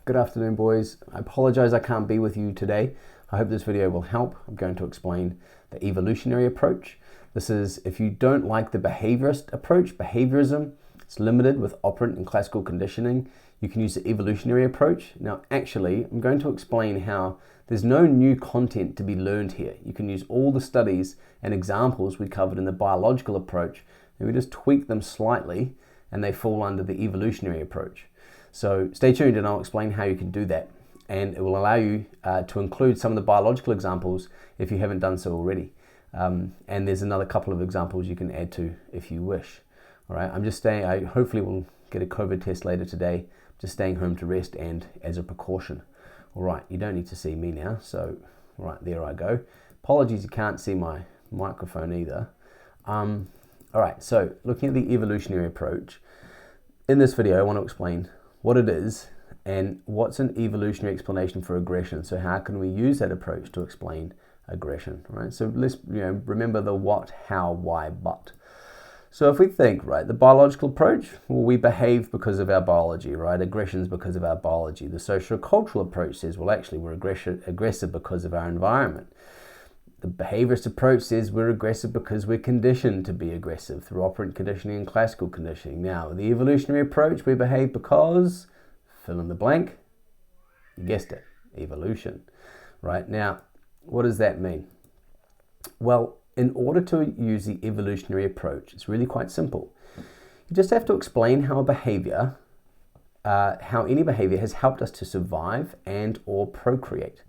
Good afternoon, boys. I apologize I can't be with you today. I hope this video will help. I'm going to explain the evolutionary approach. This is, if you don't like the behaviorist approach, behaviorism, it's limited with operant and classical conditioning. You can use the evolutionary approach. Now, actually, I'm going to explain how there's no new content to be learned here. You can use all the studies and examples we covered in the biological approach, and we just tweak them slightly, and they fall under the evolutionary approach. So stay tuned and I'll explain how you can do that. And it will allow you to include some of the biological examples if you haven't done so already. And there's another couple of examples you can add to if you wish. All right, I'm just staying, I hopefully will get a COVID test later today. Just staying home to rest and as a precaution. All right, you don't need to see me now. So, right, there I go. Apologies you can't see my microphone either. All right, so looking at the evolutionary approach, in this video I want to explain what it is and what's an evolutionary explanation for aggression. So how can we use that approach to explain aggression, right? So let's remember the what, how, why, but. So if we think, right, the biological approach, well, we behave because of our biology, right? Aggression is because of our biology. The socio-cultural approach says, well, actually we're aggressive because of our environment. The behaviorist approach says we're aggressive because we're conditioned to be aggressive through operant conditioning and classical conditioning. Now, the evolutionary approach, we behave because, fill in the blank, you guessed it, evolution, right? Now, what does that mean? Well, in order to use the evolutionary approach, it's really quite simple. You just have to explain how any behavior has helped us to survive and or procreate.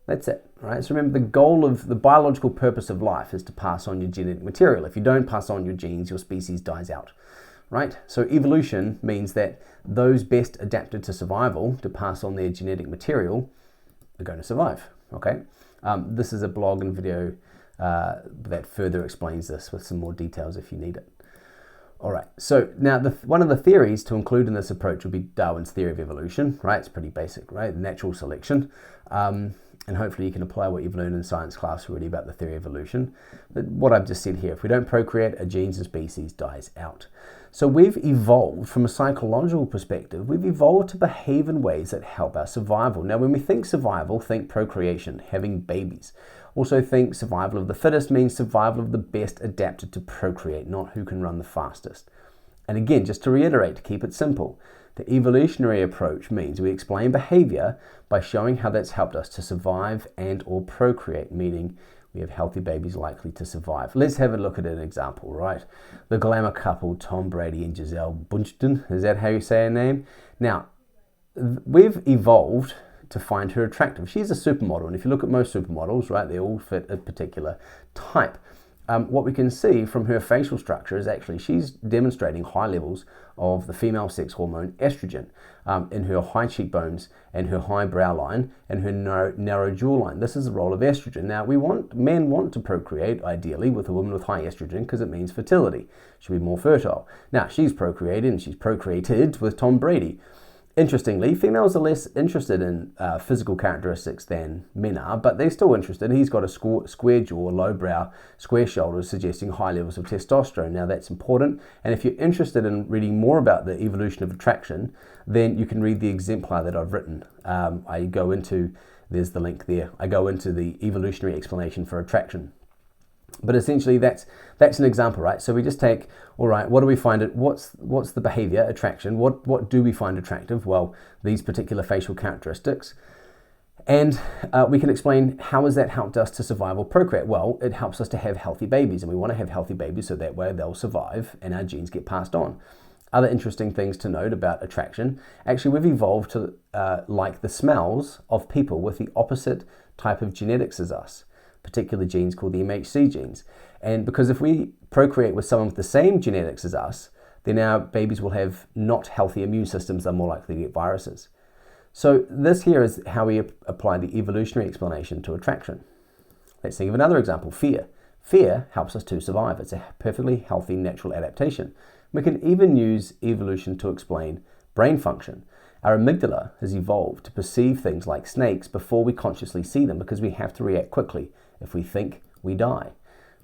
That's it, right? So remember, the goal of the biological purpose of life is to pass on your genetic material. If you don't pass on your genes, your species dies out, right? So evolution means that those best adapted to survival, to pass on their genetic material, are going to survive, okay? This is a blog and video that further explains this with some more details if you need it. All right, so now one of the theories to include in this approach would be Darwin's theory of evolution, right? It's pretty basic, right? Natural selection. And hopefully you can apply what you've learned in science class already about the theory of evolution. But what I've just said here, if we don't procreate, a genes and species dies out. So we've evolved from a psychological perspective, we've evolved to behave in ways that help our survival. Now, when we think survival, think procreation, having babies. Also think survival of the fittest means survival of the best adapted to procreate, not who can run the fastest. And again, just to reiterate, to keep it simple, the evolutionary approach means we explain behavior by showing how that's helped us to survive and or procreate, meaning we have healthy babies likely to survive. Let's have a look at an example, right? The glamour couple, Tom Brady and Gisele Bündchen, is that how you say her name? Now, we've evolved to find her attractive. She's a supermodel, and if you look at most supermodels, right, they all fit a particular type. What we can see from her facial structure is actually she's demonstrating high levels of the female sex hormone estrogen in her high cheekbones and her high brow line and her narrow jawline. This is the role of estrogen. Now, men want to procreate ideally with a woman with high estrogen because it means fertility. She'll be more fertile. Now, she's procreated and she's procreated with Tom Brady. Interestingly, females are less interested in physical characteristics than men are, but they're still interested. He's got a square jaw, low brow, square shoulders, suggesting high levels of testosterone. Now, that's important. And if you're interested in reading more about the evolution of attraction, then you can read the exemplar that I've written. There's the link there. I go into the evolutionary explanation for attraction. But essentially, that's an example, right? So we just take, all right, what do we find? What's the behavior, attraction? What do we find attractive? Well, these particular facial characteristics. And we can explain how has that helped us to survive or procreate? Well, it helps us to have healthy babies, and we want to have healthy babies so that way they'll survive and our genes get passed on. Other interesting things to note about attraction, actually we've evolved to like the smells of people with the opposite type of genetics as us. Particular genes called the MHC genes. And because if we procreate with someone with the same genetics as us, then our babies will have not healthy immune systems, they're more likely to get viruses. So this here is how we apply the evolutionary explanation to attraction. Let's think of another example, fear. Fear helps us to survive. It's a perfectly healthy natural adaptation. We can even use evolution to explain brain function. Our amygdala has evolved to perceive things like snakes before we consciously see them because we have to react quickly. If we think, we die,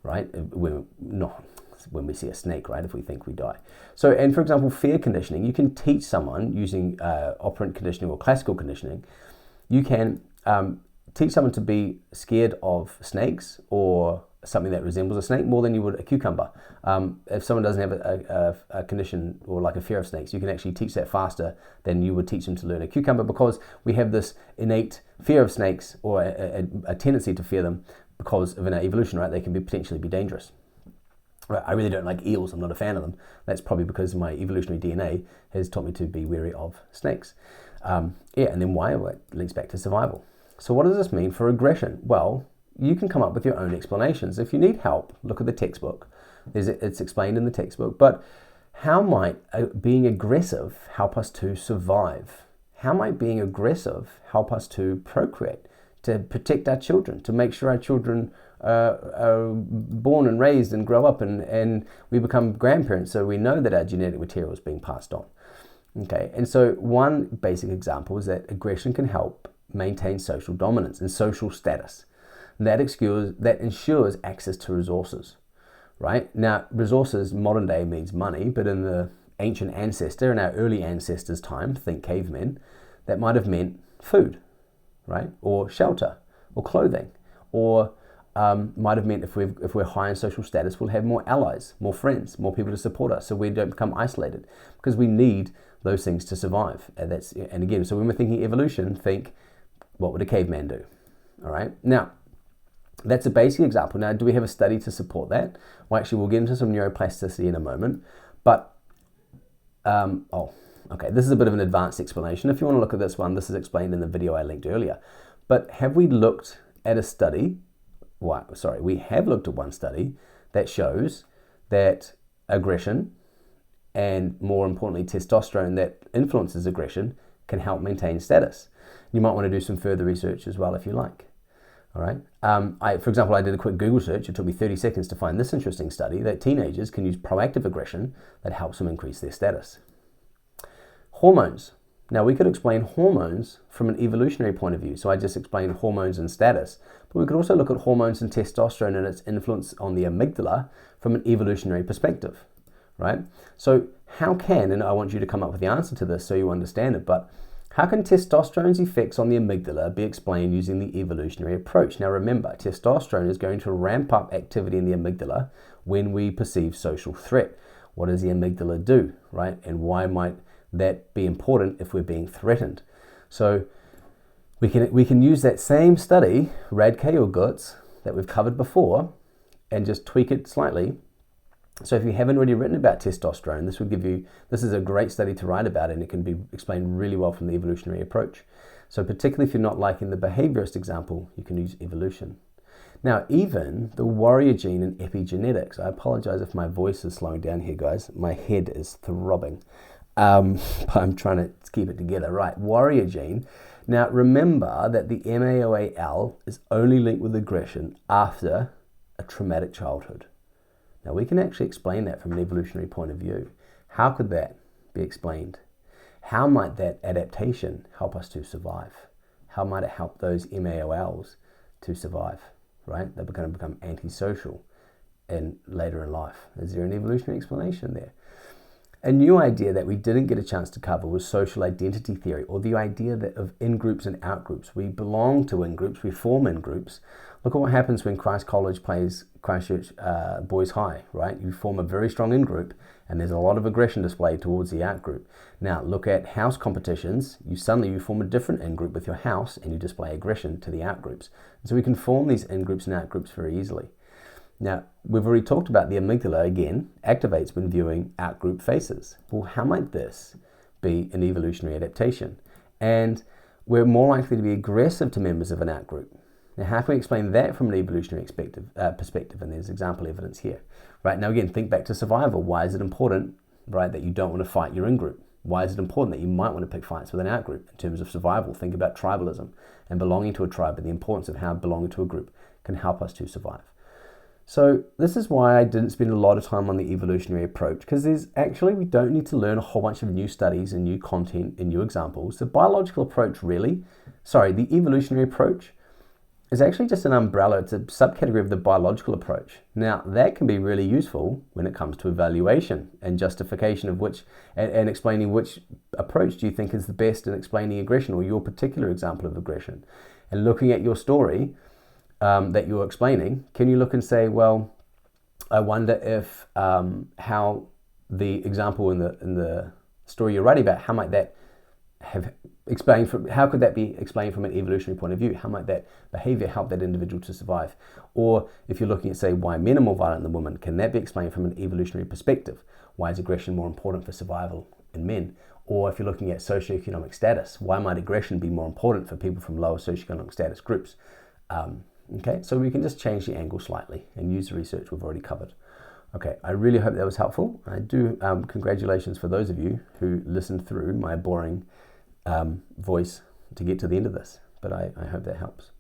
right? We're not, when we see a snake, right? If we think we die. So, and for example, fear conditioning, you can teach someone using operant conditioning or classical conditioning. You can teach someone to be scared of snakes or something that resembles a snake more than you would a cucumber. If someone doesn't have a condition or like a fear of snakes, you can actually teach that faster than you would teach them to learn a cucumber, because we have this innate fear of snakes or a tendency to fear them because of an evolution, right? They can potentially be dangerous. Right? I really don't like eels. I'm not a fan of them. That's probably because my evolutionary DNA has taught me to be wary of snakes. And then why? Well, it links back to survival. So what does this mean for aggression? Well, you can come up with your own explanations. If you need help, look at the textbook. It's explained in the textbook. But how might being aggressive help us to survive? How might being aggressive help us to procreate, to protect our children, to make sure our children are born and raised and grow up and we become grandparents, so we know that our genetic material is being passed on? Okay, and so one basic example is that aggression can help maintain social dominance and social status. That ensures access to resources, right? Now, resources modern day means money, but in the ancient ancestor, in our early ancestors' time, think cavemen, that might have meant food, right? Or shelter, or clothing, or might have meant if we're high in social status, we'll have more allies, more friends, more people to support us, so we don't become isolated, because we need those things to survive. And again, so when we're thinking evolution, think, what would a caveman do? All right. Now, that's a basic example. Now, do we have a study to support that? Well, actually, we'll get into some neuroplasticity in a moment. But, okay, this is a bit of an advanced explanation. If you want to look at this one, this is explained in the video I linked earlier. But have we looked at a study? We have looked at one study that shows that aggression, and more importantly, testosterone that influences aggression, can help maintain status. You might want to do some further research as well if you like. All right. For example, I did a quick Google search. It took me 30 seconds to find this interesting study that teenagers can use proactive aggression that helps them increase their status. Hormones. Now, we could explain hormones from an evolutionary point of view. So I just explained hormones and status, but we could also look at hormones and testosterone and its influence on the amygdala from an evolutionary perspective, right? So how can, and I want you to come up with the answer to this so you understand it, but how can testosterone's effects on the amygdala be explained using the evolutionary approach? Now remember, testosterone is going to ramp up activity in the amygdala when we perceive social threat. What does the amygdala do, right? And why might that be important if we're being threatened? So we can use that same study, Radke or Gutz, that we've covered before, and just tweak it slightly. So if you haven't already written about testosterone, this is a great study to write about, and it can be explained really well from the evolutionary approach. So particularly if you're not liking the behaviorist example, you can use evolution. Now, even the warrior gene in epigenetics, I apologize if my voice is slowing down here, guys. My head is throbbing, but I'm trying to keep it together. Right, warrior gene. Now, remember that the MAOAL is only linked with aggression after a traumatic childhood. Now, we can actually explain that from an evolutionary point of view. How could that be explained? How might that adaptation help us to survive? How might it help those MAOLs to survive, right? They're going to become antisocial and later in life. Is there an evolutionary explanation there? A new idea that we didn't get a chance to cover was social identity theory, or the idea of in-groups and out-groups. We belong to in-groups, we form in-groups. Look at what happens when Christ College plays Christchurch Boys High, right? You form a very strong in-group, and there's a lot of aggression displayed towards the out-group. Now, look at house competitions. You form a different in-group with your house, and you display aggression to the out-groups. And so we can form these in-groups and out-groups very easily. Now, we've already talked about the amygdala, again, activates when viewing out-group faces. Well, how might this be an evolutionary adaptation? And we're more likely to be aggressive to members of an out-group. Now, how can we explain that from an evolutionary perspective? And there's example evidence here. Right, now again, think back to survival. Why is it important, right, that you don't want to fight your in-group? Why is it important that you might want to pick fights with an out-group? In terms of survival, think about tribalism and belonging to a tribe, and the importance of how belonging to a group can help us to survive. So this is why I didn't spend a lot of time on the evolutionary approach, because we don't need to learn a whole bunch of new studies and new content and new examples. The evolutionary approach is actually just an umbrella. It's a subcategory of the biological approach. Now, that can be really useful when it comes to evaluation and justification of which, and explaining which approach do you think is the best in explaining aggression or your particular example of aggression. And looking at your story that you're explaining, can you look and say, well, I wonder if how the example in the story you're writing about, how might that have explained from, how could that be explained from an evolutionary point of view? How might that behavior help that individual to survive? Or if you're looking at, say, why men are more violent than women, can that be explained from an evolutionary perspective? Why is aggression more important for survival in men? Or if you're looking at socioeconomic status, why might aggression be more important for people from lower socioeconomic status groups? Okay, so we can just change the angle slightly and use the research we've already covered. Okay, I really hope that was helpful. I do, congratulations for those of you who listened through my boring voice to get to the end of this, but I hope that helps.